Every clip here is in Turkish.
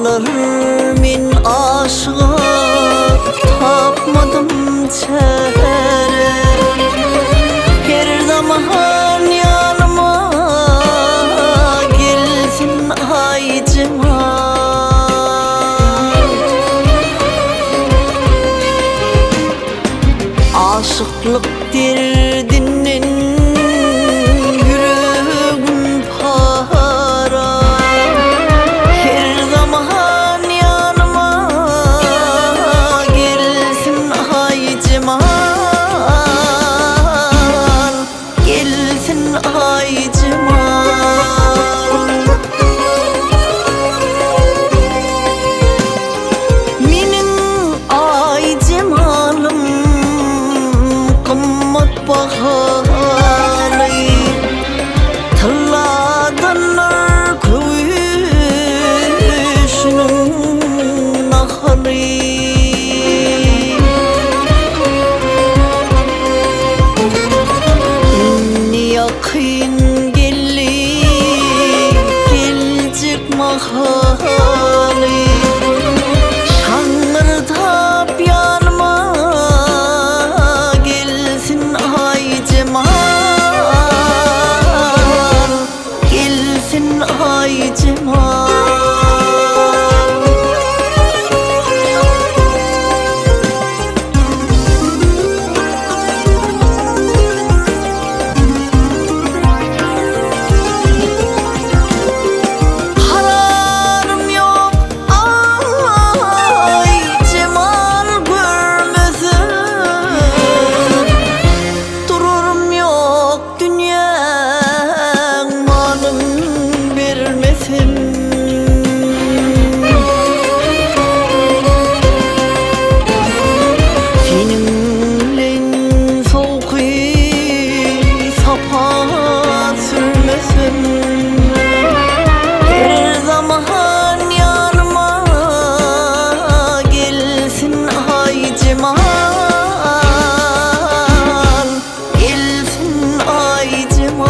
Ağlar min aşığa tapmadım çare. Her zaman yanıma gelsin ay cemal. Aşıklık derdinin yüreğim para. Her zaman yanıma gelsin ay cemal, gelsin ay cemal. Menin ay cemalım kımmat bahalı. Tılladınlar köyüşünün nahali. İnni yakın gelecek mahali. Şangırtap yanıma gelsin ay cemal, gelsin ay cemal. Kararım yok ay cemal görmesin. Dururum yok dünyanın malım vermesin. Seninle soğuk sapa sürmesin. Her zaman yanıma gelsin ay cemal, gelsin ay cemal.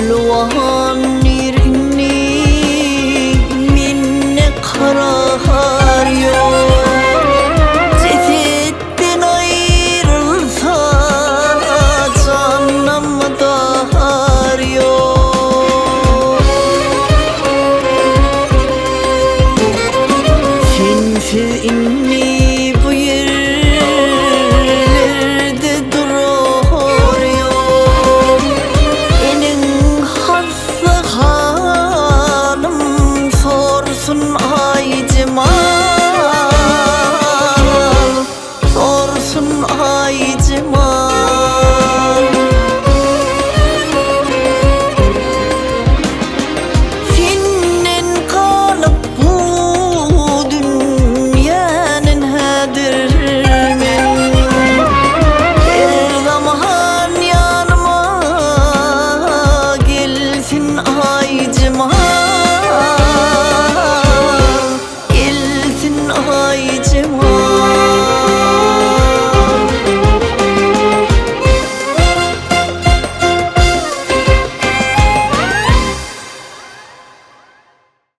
Luan nirini minne karar yok. Cesetten ayrılsa canım dar yok. Sensiz inni